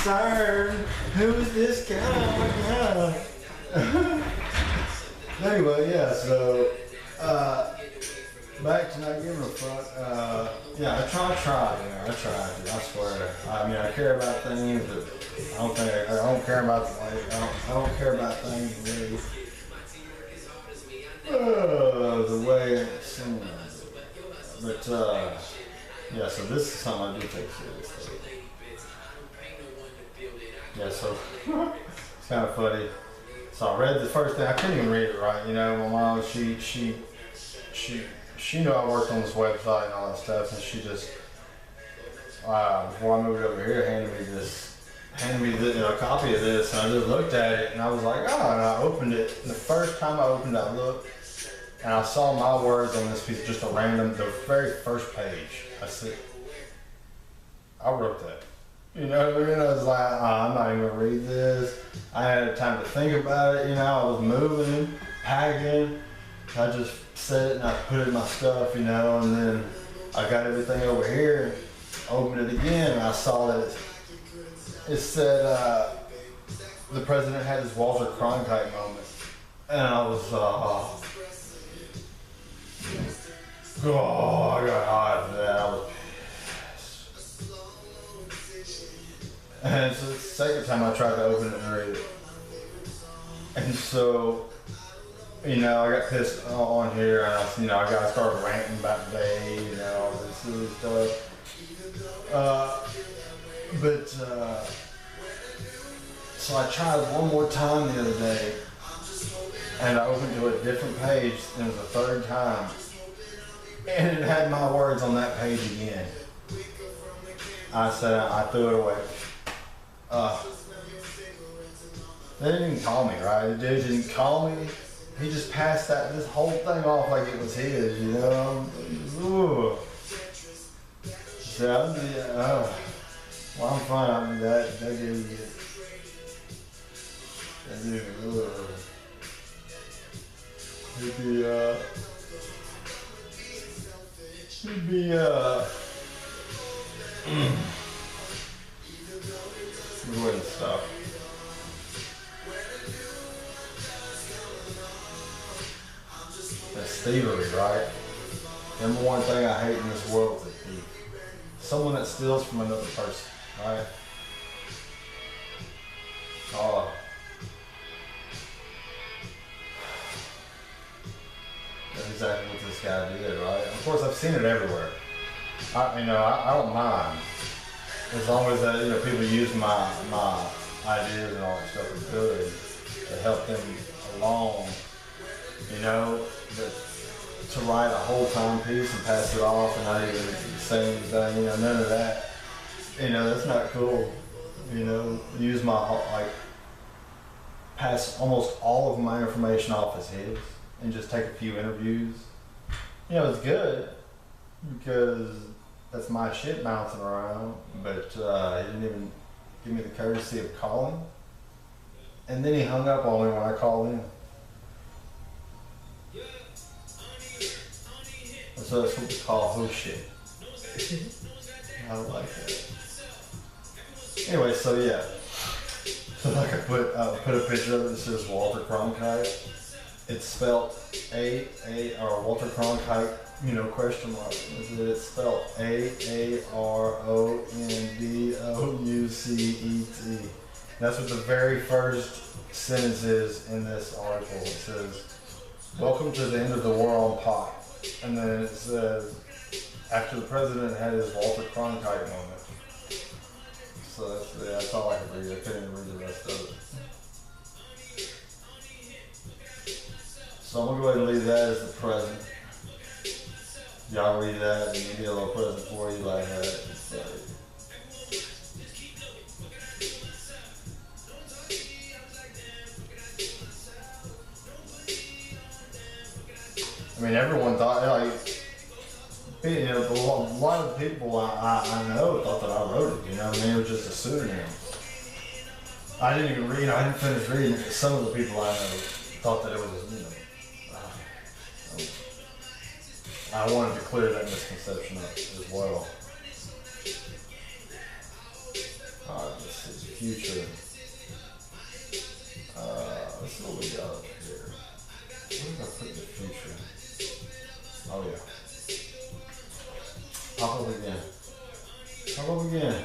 concerned. Who is this guy? Anyway, yeah, so, back to not giving a fuck. Yeah, I tried, I swear. I mean, I care about things, but I don't care about the way, I don't care about things really. The way it seems. But, yeah, so this is something I do take seriously. Yeah, so, it's kind of funny. So I read the first thing, I couldn't even read it right, you know, my mom, she knew I worked on this website and all that stuff, and she just, before I moved over here, handed me a copy of this, and I just looked at it, and I was like, oh, and I opened it, and the first time I opened it, I looked, and I saw my words on this piece, just a random, the very first page. I said, I wrote that. You know what I mean? I was like, I'm not even gonna read this. I had time to think about it, you know, I was moving, packing. I just set it and I put it in my stuff, you know, and then I got everything over here, opened it again, and I saw that it said, the president had his Walter Cronkite moment. And I was, oh, I got hot for that. I was pissed. And it's the second time I tried to open it and read it. And so, you know, I got pissed on here, and I started ranting about the day, you know, all this silly stuff. So I tried one more time the other day, and I opened to a different page, and it was the third time. And it had my words on that page again. I said, I threw it away. They didn't even call me, right? The dude didn't call me. He just passed this whole thing off like it was his, you know? Ooh. So, well, I'm fine. I mean, that dude, he'd be, go ahead and stop. That's thievery, right? Number one thing I hate in this world is a thief. Someone that steals from another person, right? That's exactly what this guy did, right? Of course, I've seen it everywhere. I don't mind. As long as people use my ideas and all that stuff are good to help them along, you know. But to write a whole timepiece and pass it off and not even say anything, you know, none of that, you know, that's not cool. You know, use pass almost all of my information off as his and just take a few interviews. You know, it's good because that's my shit bouncing around, but he didn't even give me the courtesy of calling. And then he hung up on me when I called in. So that's what we call host shit. I like that. Anyway, so yeah. So like I put a picture of it that says Walter Cronkite. It's spelled Walter Cronkite, you know, question mark. It's spelled AARONDOUCET. That's what the very first sentence is in this article. It says, "Welcome to the end of the war on pot." And then it says, after the president had his Walter Cronkite moment. So that's all I could read. I couldn't even read the rest of it. So I'm gonna go ahead and leave that as the present. Y'all read that and you get a little present for you like that. I mean, everyone thought, a lot of people I know thought that I wrote it, you know what I mean? It was just a pseudonym. I didn't even read, I didn't finish reading it. Some of the people I know thought that it was, I wanted to clear that misconception up as well. Alright, let's see. future. Let's see what we got up here. Where did I put the future? Oh yeah. Pop up again. Pop up again.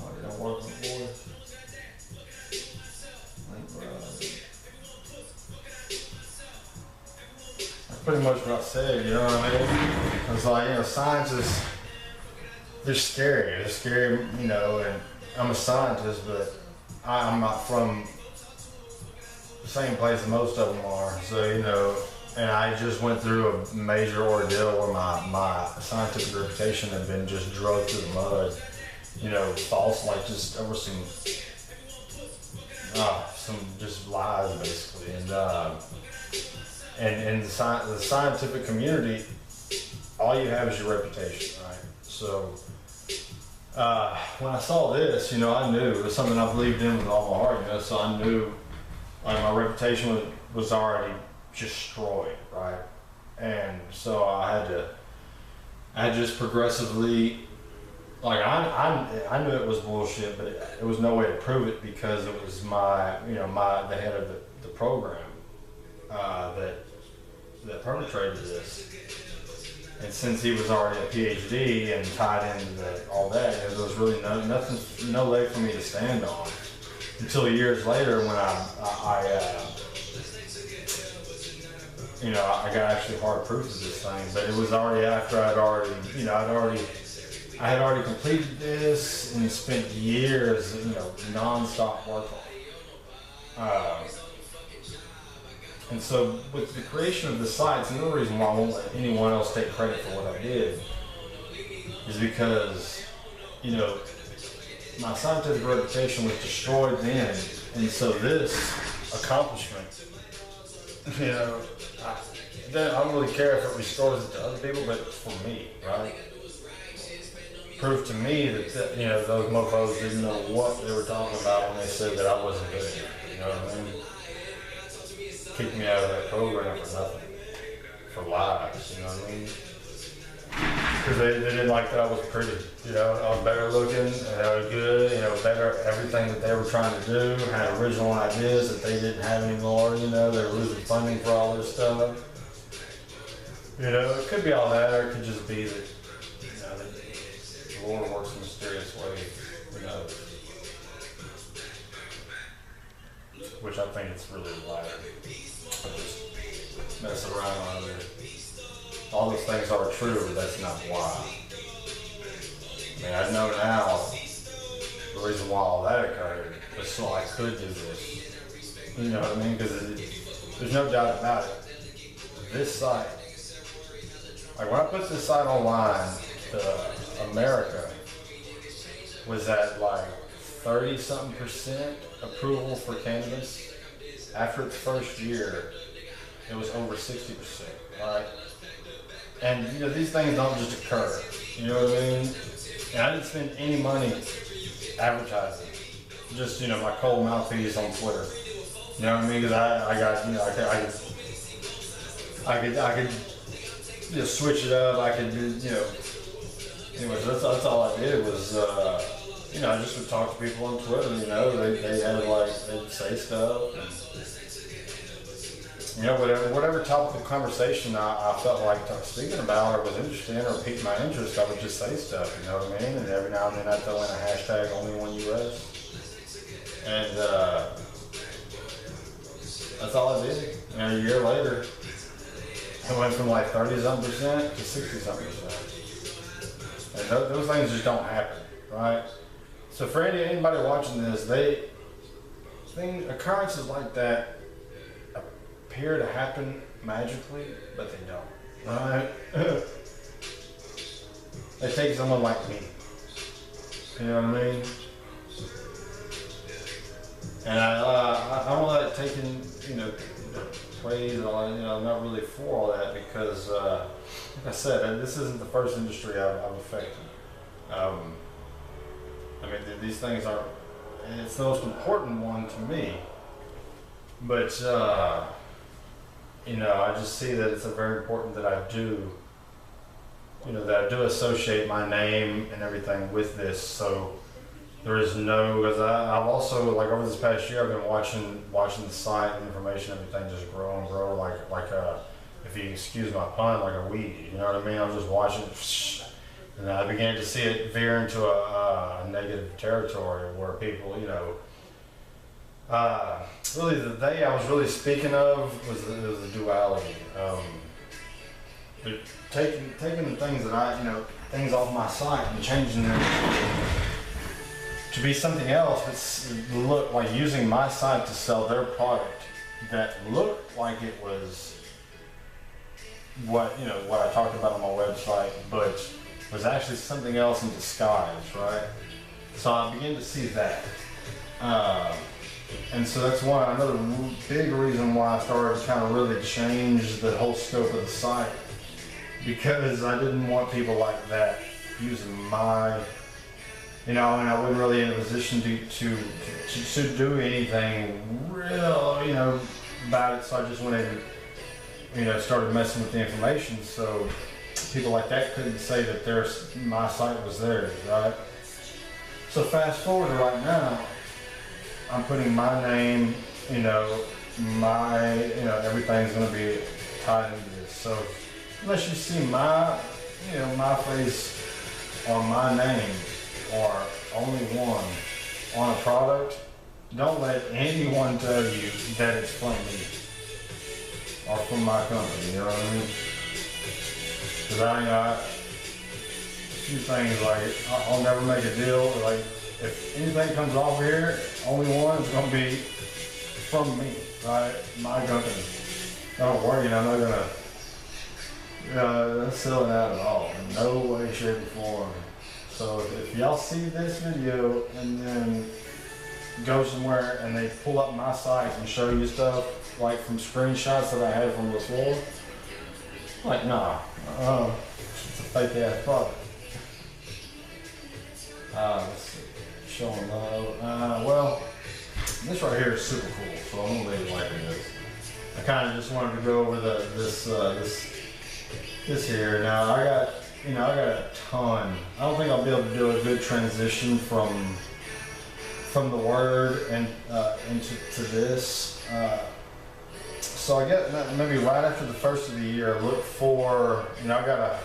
Oh, you don't work with boys? That's pretty much what I said, you know what I mean? It's like, you know, scientists, they're scary. They're scary, you know, and I'm a scientist, but I'm not from the same place that most of them are. So, you know, and I just went through a major ordeal where my scientific reputation had been just drugged through the mud. You know, false, like just over some just lies basically. And the scientific community, all you have is your reputation, right? So when I saw this, you know, I knew it was something I believed in with all my heart, you know, so I knew like my reputation was already destroyed, right? And so I had just progressively, like I knew it was bullshit, but it was no way to prove it because it was the head of the program that perpetrated this. And since he was already a PhD and tied into all that, you know, there was really no leg for me to stand on until years later when I got actually hard proof of this thing. But it was already after I had already completed this and spent years, you know, non-stop work on it. And so with the creation of the sites, and the reason why I won't let anyone else take credit for what I did is because, you know, my scientific reputation was destroyed then. And so this accomplishment, you know, I don't really care if it restores it to other people, but for me, right? Proved to me that, you know, those mofos didn't know what they were talking about when they said that I wasn't good enough, you know what I mean? Kicked me out of that program for nothing, for lies, you know what I mean? Because they didn't like that I was pretty, you know, I was better looking, and I was good, you know, better, everything that they were trying to do, had original ideas that they didn't have anymore, you know, they were losing funding for all this stuff. You know, it could be all that, or it could just be that, you know, that the Lord works in mysterious ways, you know, which I think it's really the latter. I just mess around on it. All those things are true, but that's not why. I mean, I know now the reason why all that occurred was so I could do this. You know what I mean? Because there's no doubt about it. This site, like when I put this site online, America was at like 30-something% approval for cannabis. After its first year, it was over 60%, right? And you know, these things don't just occur, you know what I mean? And I didn't spend any money advertising, just, you know, my cold mouthpiece on Twitter. You know what I mean? Because I got, you know, I could just switch it up. I could do, you know. Anyways, that's all I did was, you know, I just would talk to people on Twitter. You know, they had like they'd say stuff, and you know, whatever topic of conversation I felt like speaking about or was interested in or piqued my interest, I would just say stuff. You know what I mean? And every now and then I'd throw in a hashtag OnlyOneUS, and that's all I did. And a year later, it went from like 30-something% to 60-something%. And those things just don't happen, right? So for anybody watching this, occurrences like that appear to happen magically, but they don't, right? It takes someone like me, you know what I mean? And I don't let it take in, you know, praise and all that, you know, I'm not really for all that because, like I said, this isn't the first industry I've affected. I mean, these things aren't, it's the most important one to me, but, you know, I just see that it's very important that I do, you know, that I do associate my name and everything with this, so There is no, because I've also, like, over this past year, I've been watching the site and information, everything just grow and grow, like if you excuse my pun, like a weed. You know what I mean? I was just watching it, and I began to see it veer into a negative territory where people, you know, really the day I was really speaking of was the duality. Taking the things that things off my site and changing them to be something else, but look like using my site to sell their product that looked like it was what I talked about on my website, but was actually something else in disguise, right? So I began to see that, and so that's another big reason why I started to kind of really change the whole scope of the site, because I didn't want people like that using my, I wasn't really in a position to do anything real, about it. So I just went in and, started messing with the information. So people like that couldn't say that my site was theirs, right? So fast forward to right now, I'm putting my name, everything's going to be tied into this. So unless you see my face or my name or OnlyOne on a product, don't let anyone tell you that it's from me or from my company, you know what I mean? Because a few things, like, I'll never make a deal, like, if anything comes off here, OnlyOne is going to be from me, right? My company. Don't worry, I'm not going to sell it out at all. In no way, shape, or form. So if y'all see this video and then go somewhere and they pull up my site and show you stuff, like from screenshots that I had from before, like, nah, it's a fake ass product. Let's see. Showing love. Well, this right here is super cool, so I'm gonna leave it like it is. I kind of just wanted to go over this here. Now I got a ton. I don't think I'll be able to do a good transition from the Word and into this. So I guess maybe right after the first of the year, look for, I got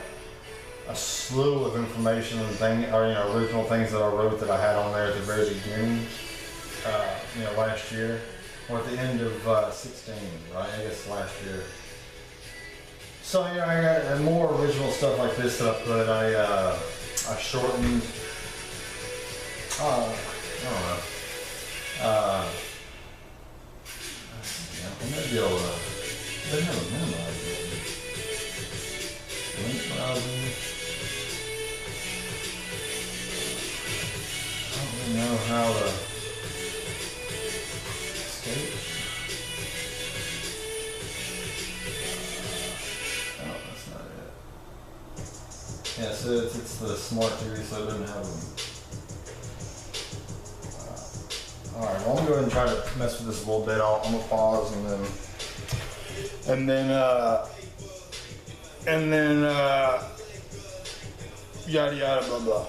a slew of information and original things that I wrote that I had on there at the very beginning, last year, or at the end of 16, right? I guess last year. So I got more original stuff like this that I put. I shortened. I don't know. I might be able to. They have a minimize it. Link browsing. I don't really know how to escape. Oh, that's not it. Yeah, so it's the smart TV, so it doesn't have them. Alright, well, I'm going to go ahead and try to mess with this a little bit. I'm going to pause and then yada yada blah blah.